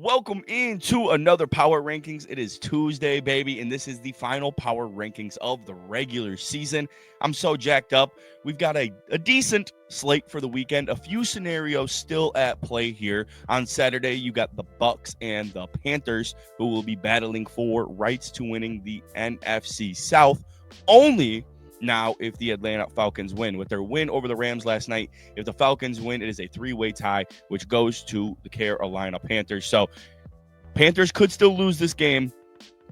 Welcome into another Power Rankings. It is Tuesday, baby, and this is the final Power Rankings of the regular season. I'm so jacked up. We've got a decent slate for the weekend. A few scenarios still at play here. On Saturday, you got the Bucks and the Panthers, who will be battling for rights to winning the NFC South. Only now if the Atlanta Falcons win. With their win over the Rams last night, if the Falcons win, it is a three-way tie, which goes to the Carolina Panthers. So Panthers could still lose this game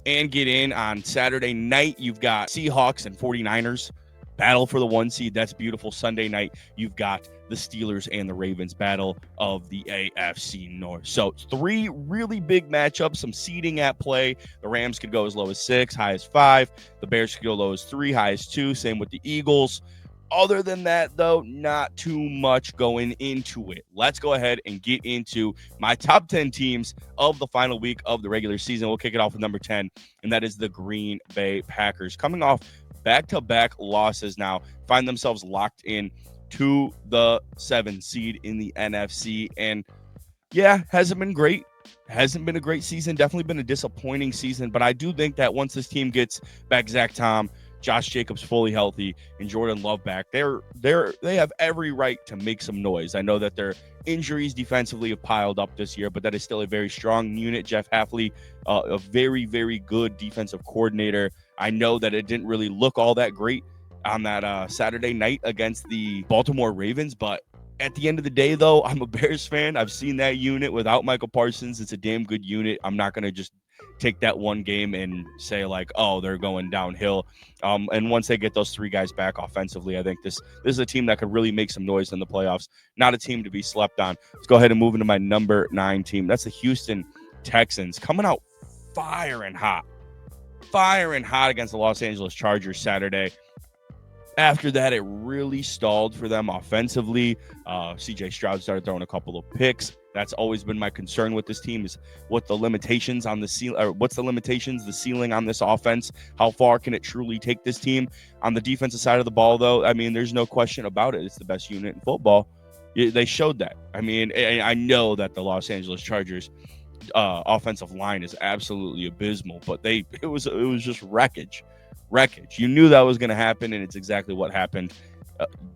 and get in. On Saturday night, you've got Seahawks and 49ers battle for the 1 seed. That's beautiful. Sunday night, you've got the Steelers and the Ravens battle of the AFC North. So three really big matchups, some seeding at play. The Rams could go as low as 6, high as 5. The Bears could go low as 3, high as 2. Same with the Eagles. Other than that, though, not too much going into it. Let's go ahead and get into my top 10 teams of the final week of the regular season. We'll kick it off with number 10, and that is the Green Bay Packers. Coming off back-to-back losses now, find themselves locked in to the 7 seed in the NFC. And yeah, hasn't been great. Hasn't been a great season. Definitely been a disappointing season. But I do think that once this team gets back Zach Tom, Josh Jacobs fully healthy, and Jordan Love back, they have every right to make some noise. I know that their injuries defensively have piled up this year, but that is still a very strong unit. Jeff Hafley, a very, very good defensive coordinator. I know that it didn't really look all that great on that Saturday night against the Baltimore Ravens, but at the end of the day, though, I'm a Bears fan. I've seen that unit without Michael Parsons. It's a damn good unit. I'm not going to just take that one game and say, like, oh, they're going downhill. And once they get those 3 guys back offensively, I think this is a team that could really make some noise in the playoffs. Not a team to be slept on. Let's go ahead and move into my number 9 team. That's the Houston Texans, coming out firing hot against the Los Angeles Chargers Saturday. After that, it really stalled for them offensively. C.J. Stroud started throwing a couple of picks. That's always been my concern with this team, is what the limitations on the ceiling, or what's the limitations, the ceiling on this offense. How far can it truly take this team? On the defensive side of the ball, though, I mean, there's no question about it. It's the best unit in football. They showed that. I mean, I know that the Los Angeles Chargers offensive line is absolutely abysmal, but it was just wreckage. You knew that was going to happen, and it's exactly what happened.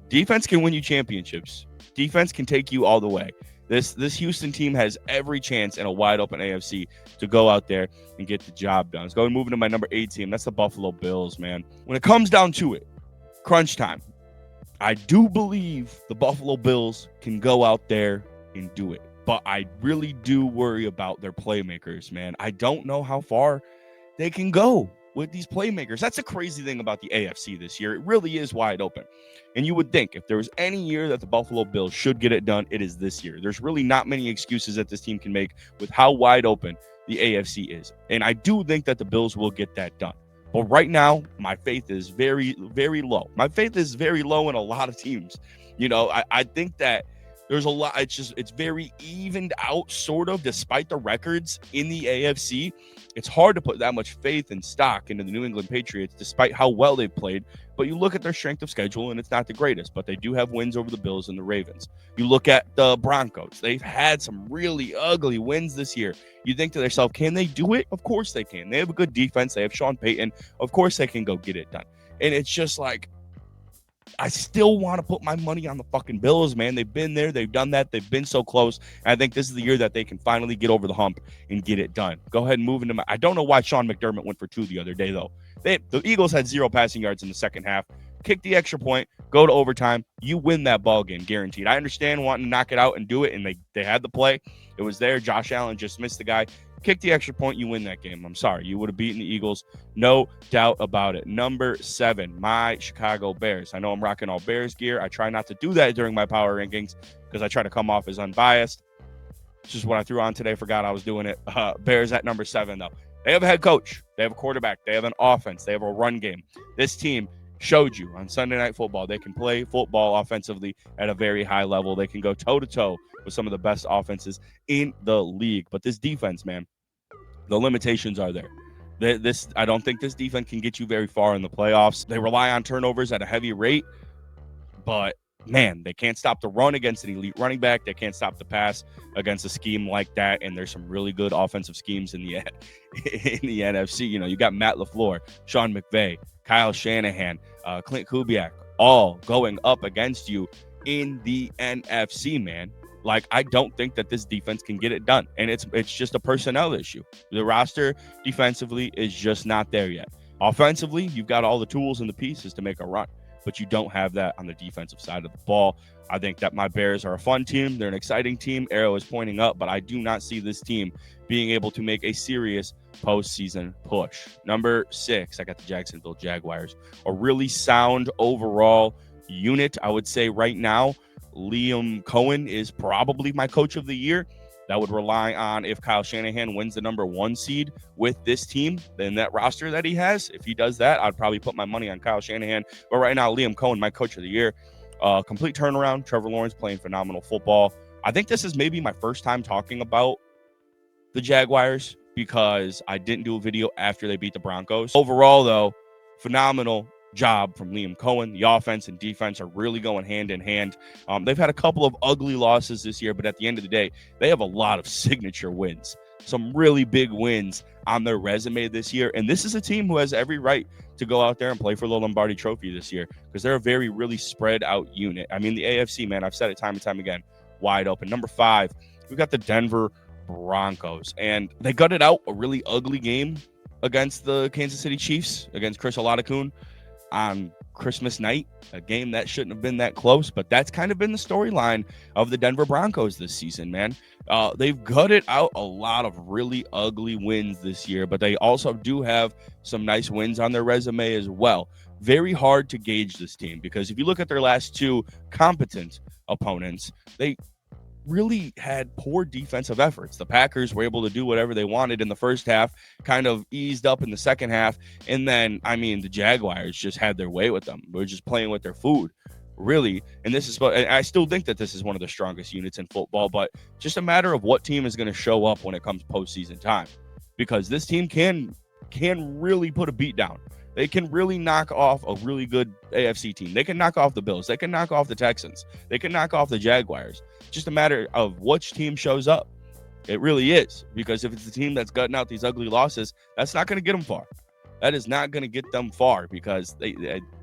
Defense can win you championships. Defense can take you all the way. This Houston team has every chance in a wide open AFC to go out there and get the job done. Let's go and move into my number 8 team. That's the Buffalo Bills, man. When it comes down to it, crunch time, I do believe the Buffalo Bills can go out there and do it. But I really do worry about their playmakers, man. I don't know how far they can go with these playmakers. That's a crazy thing about the AFC this year. It really is wide open. And you would think if there was any year that the Buffalo Bills should get it done, it is this year. There's really not many excuses that this team can make with how wide open the AFC is. And I do think that the Bills will get that done. But right now, my faith is very, very low. My faith is very low in a lot of teams. You know, I think that there's a lot. It's very evened out, sort of, despite the records in the AFC. It's hard to put that much faith and stock into the New England Patriots, despite how well they've played. But you look at their strength of schedule, and it's not the greatest, but they do have wins over the Bills and the Ravens. You look at the Broncos. They've had some really ugly wins this year. You think to yourself, can they do it? Of course they can. They have a good defense. They have Sean Payton. Of course they can go get it done. And it's just like, I still want to put my money on the fucking Bills, man. They've been there. They've done that. They've been so close. And I think this is the year that they can finally get over the hump and get it done. Go ahead and move into I don't know why Sean McDermott went for 2 the other day, though. The Eagles had 0 passing yards in the second half. Kick the extra point. Go to overtime. You win that ball game, guaranteed. I understand wanting to knock it out and do it, and they had the play. It was there. Josh Allen just missed the guy. Kick the extra point, you win that game. I'm sorry. You would have beaten the Eagles. No doubt about it. Number 7, my Chicago Bears. I know I'm rocking all Bears gear. I try not to do that during my power rankings because I try to come off as unbiased. It's just what I threw on today. Forgot I was doing it. Bears at number 7, though. They have a head coach. They have a quarterback. They have an offense. They have a run game. This team showed you on Sunday Night Football they can play football offensively at a very high level. They can go toe-to-toe with some of the best offenses in the league. But this defense, man, the limitations are there. I don't think this defense can get you very far in the playoffs. They rely on turnovers at a heavy rate, but man, they can't stop the run against an elite running back. They can't stop the pass against a scheme like that. And there's some really good offensive schemes in the in the NFC. You know, you got Matt LaFleur, Sean McVay, Kyle Shanahan, Clint Kubiak, all going up against you in the NFC, man. Like, I don't think that this defense can get it done. And it's just a personnel issue. The roster defensively is just not there yet. Offensively, you've got all the tools and the pieces to make a run, but you don't have that on the defensive side of the ball. I think that my Bears are a fun team. They're an exciting team. Arrow is pointing up, but I do not see this team being able to make a serious postseason push. Number 6, I got the Jacksonville Jaguars. A really sound overall unit, I would say right now. Liam Cohen is probably my coach of the year. That would rely on if Kyle Shanahan wins the number 1 seed with this team, then that roster that he has. If he does that, I'd probably put my money on Kyle Shanahan. But right now, Liam Cohen, my coach of the year. Complete turnaround. Trevor Lawrence playing phenomenal football. I think this is maybe my first time talking about the Jaguars because I didn't do a video after they beat the Broncos. Overall, though, phenomenal job from Liam Cohen. The offense and defense are really going hand in hand. They've had a couple of ugly losses this year, but at the end of the day, they have a lot of signature wins, some really big wins on their resume this year. And this is a team who has every right to go out there and play for the Lombardi Trophy this year because they're a very, really spread out unit. I mean, the AFC, man, I've said it time and time again, wide open. Number 5, we've got the Denver Broncos, and they gutted out a really ugly game against the Kansas City Chiefs, against Chris Olakun on Christmas night, a game that shouldn't have been that close, but that's kind of been the storyline of the Denver Broncos this season, man. They've gutted out a lot of really ugly wins this year, but they also do have some nice wins on their resume as well. Very hard to gauge this team because if you look at their last 2 competent opponents, they really had poor defensive efforts. The Packers were able to do whatever they wanted in the first half, kind of eased up in the second half. And then, I mean, the Jaguars just had their way with them. They were just playing with their food, really. And I still think that this is one of the strongest units in football, but just a matter of what team is going to show up when it comes postseason time, because this team can really put a beat down. They can really knock off a really good AFC team. They can knock off the Bills. They can knock off the Texans. They can knock off the Jaguars. Just a matter of which team shows up. It really is. Because if it's the team that's gutting out these ugly losses, that's not going to get them far. That is not going to get them far because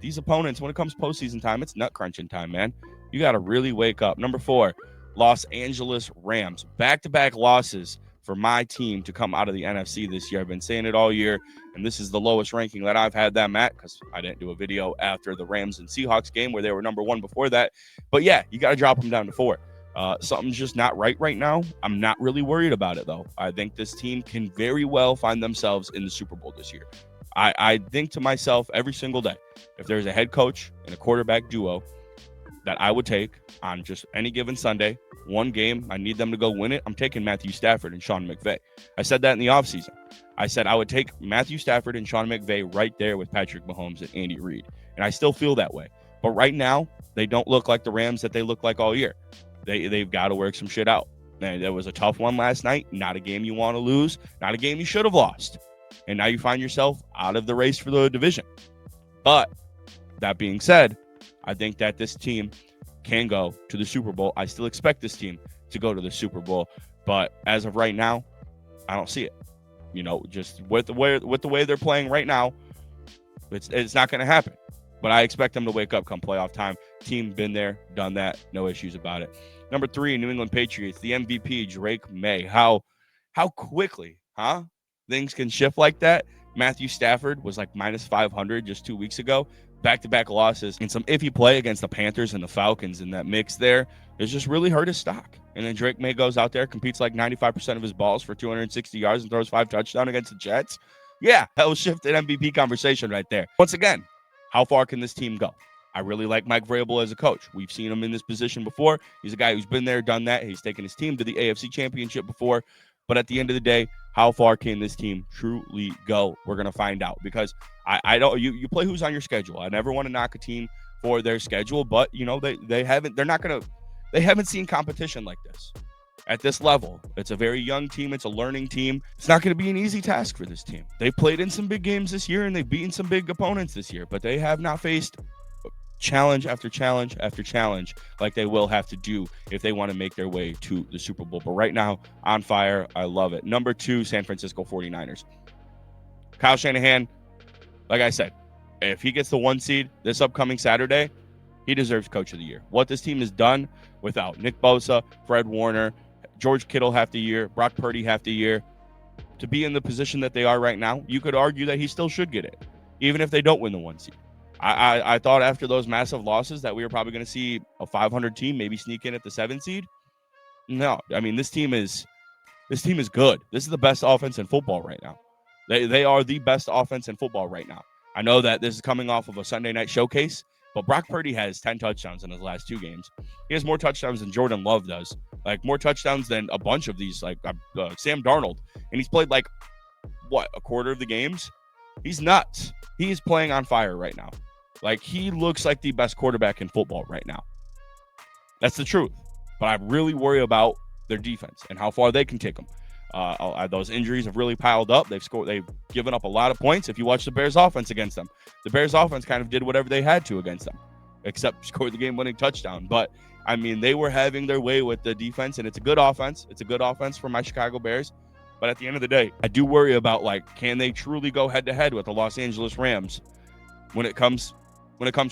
these opponents, when it comes postseason time, it's nut crunching time, man. You got to really wake up. Number 4, Los Angeles Rams. Back-to-back losses for my team to come out of the NFC this year. I've been saying it all year, and this is the lowest ranking that I've had them at because I didn't do a video after the Rams and Seahawks game where they were number 1 before that. But yeah, you got to drop them down to 4. Something's just not right now. I'm not really worried about it, though. I think this team can very well find themselves in the Super Bowl this year. I think to myself every single day, if there's a head coach and a quarterback duo that I would take on just any given Sunday, one game, I need them to go win it, I'm taking Matthew Stafford and Sean McVay. I said that in the offseason. I said I would take Matthew Stafford and Sean McVay right there with Patrick Mahomes and Andy Reid. And I still feel that way. But right now, they don't look like the Rams that they look like all year. They've got to work some shit out. Man, there was a tough one last night. Not a game you want to lose. Not a game you should have lost. And now you find yourself out of the race for the division. But that being said, I think that this team can go to the Super Bowl. I still expect this team to go to the Super Bowl. But as of right now, I don't see it. You know, just with the way they're playing right now, it's not going to happen. But I expect them to wake up come playoff time. Team been there, done that, no issues about it. Number 3, New England Patriots, the MVP, Drake May. How quickly, things can shift like that. Matthew Stafford was like minus 500 just 2 weeks ago. Back-to-back losses and some iffy play against the Panthers and the Falcons in that mix there is just really hurt his stock. And then Drake May goes out there, competes like 95% of his balls for 260 yards and throws 5 touchdowns against the Jets. Yeah, that was shifted MVP conversation right there. Once again, how far can this team go? I really like Mike Vrabel as a coach. We've seen him in this position before. He's a guy who's been there, done that. He's taken his team to the AFC Championship before. But at the end of the day, how far can this team truly go? We're going to find out because I don't. You play who's on your schedule. I never want to knock a team for their schedule, but you know they haven't seen competition like this at this level. It's a very young team. It's a learning team. It's not going to be an easy task for this team. They've played in some big games this year and they've beaten some big opponents this year, but they have not faced challenge after challenge after challenge like they will have to do if they want to make their way to the Super Bowl. But right now, on fire. I love it. Number 2, San Francisco 49ers. Kyle Shanahan, like I said, if he gets the 1 seed this upcoming Saturday, he deserves Coach of the Year. What this team has done without Nick Bosa, Fred Warner, George Kittle half the year, Brock Purdy half the year, to be in the position that they are right now, you could argue that he still should get it, even if they don't win the 1 seed. I thought after those massive losses that we were probably going to see a 500 team maybe sneak in at the 7 seed. No, I mean, this team is good. This is the best offense in football right now. They are the best offense in football right now. I know that this is coming off of a Sunday night showcase, but Brock Purdy has 10 touchdowns in his last 2 games. He has more touchdowns than Jordan Love does, like more touchdowns than a bunch of these, like Sam Darnold. And he's played like, a quarter of the games? He's nuts. He's playing on fire right now. Like, he looks like the best quarterback in football right now. That's the truth. But I really worry about their defense and how far they can take them. Those injuries have really piled up. They've given up a lot of points. If you watch the Bears offense against them, the Bears offense kind of did whatever they had to against them, except scored the game-winning touchdown. But, I mean, they were having their way with the defense, and it's a good offense. It's a good offense for my Chicago Bears. But at the end of the day, I do worry about, can they truly go head-to-head with the Los Angeles Rams when it comes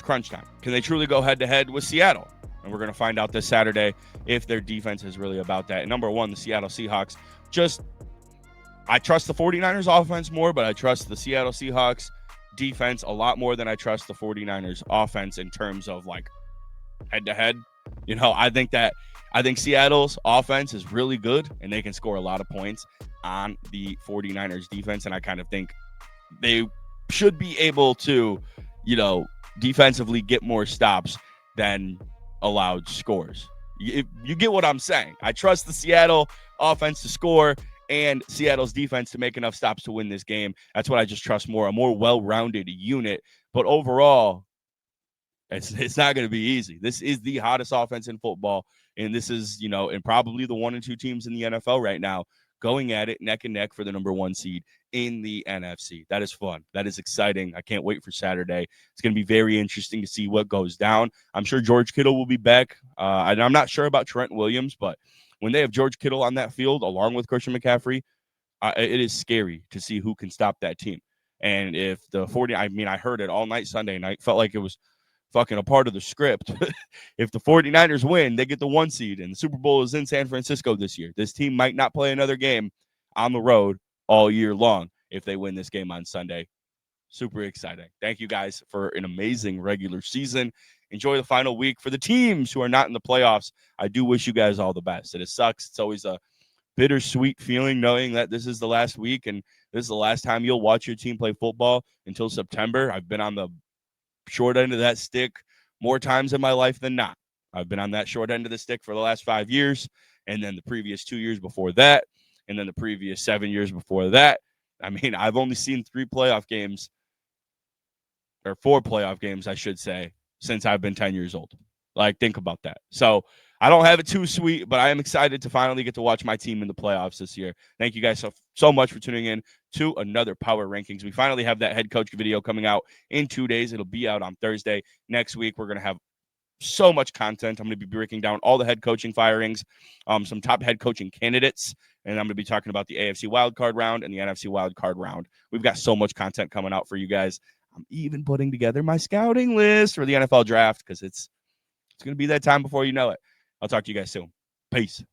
crunch time? Can they truly go head-to-head with Seattle? And we're going to find out this Saturday if their defense is really about that. And number 1, the Seattle Seahawks. I trust the 49ers offense more, but I trust the Seattle Seahawks defense a lot more than I trust the 49ers offense in terms of head-to-head. I think Seattle's offense is really good, and they can score a lot of points on the 49ers defense. And I kind of think they should be able to, defensively get more stops than allowed scores. You get what I'm saying. I trust the Seattle offense to score and Seattle's defense to make enough stops to win this game. That's what I just trust more, a more well-rounded unit. But overall, it's not going to be easy. This is the hottest offense in football, and this is, and probably the 1 and 2 teams in the NFL right now going at it neck and neck for the number 1 seed in the NFC. That is fun. That is exciting. I can't wait for Saturday. It's going to be very interesting to see what goes down. I'm sure George Kittle will be back. And I'm not sure about Trent Williams, but when they have George Kittle on that field along with Christian McCaffrey, it is scary to see who can stop that team. And if the 40, I heard it all night Sunday night, felt like it was fucking a part of the script. If the 49ers win, they get the 1 seed, and the Super Bowl is in San Francisco this year. This team might not play another game on the road all year long if they win this game on Sunday. Super exciting. Thank you guys for an amazing regular season. Enjoy the final week. For the teams who are not in the playoffs, I do wish you guys all the best. It sucks. It's always a bittersweet feeling knowing that this is the last week and this is the last time you'll watch your team play football until September. I've been on the short end of that stick more times in my life than not. I've been on that short end of the stick for the last 5 years, and then the previous 2 years before that, and then the previous 7 years before that. I mean, I've only seen 4 playoff games, I should say, since I've been 10 years old. Think about that. So I don't have it too sweet, but I am excited to finally get to watch my team in the playoffs this year. Thank you guys so much for tuning in to another Power Rankings. We finally have that head coach video coming out in 2 days. It'll be out on Thursday. Next week, we're going to have so much content. I'm going to be breaking down all the head coaching firings, some top head coaching candidates, and I'm going to be talking about the AFC wildcard round and the NFC wildcard round. We've got so much content coming out for you guys. I'm even putting together my scouting list for the NFL draft because it's going to be that time before you know it. I'll talk to you guys soon. Peace.